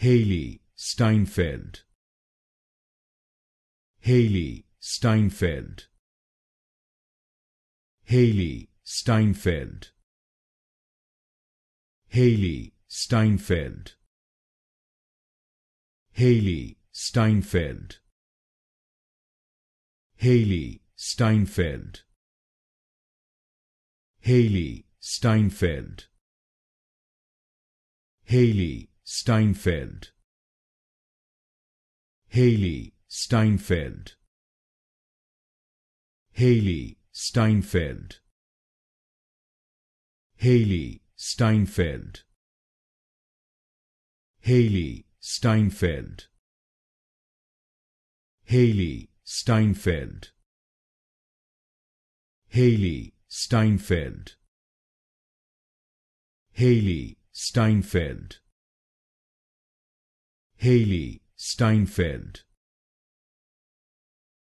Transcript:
Hailee Steinfeld. Hailee Steinfeld. Hailee Steinfeld. Hailee Steinfeld. Hailee Steinfeld. Hailee Steinfeld. Hailee Steinfeld. Hailee Steinfeld. Hailee Steinfeld. Hailee Steinfeld. Hailee Steinfeld. Hailee Steinfeld. Hailee Steinfeld. Hailee Steinfeld. Hailee Steinfeld. Hailee Steinfeld.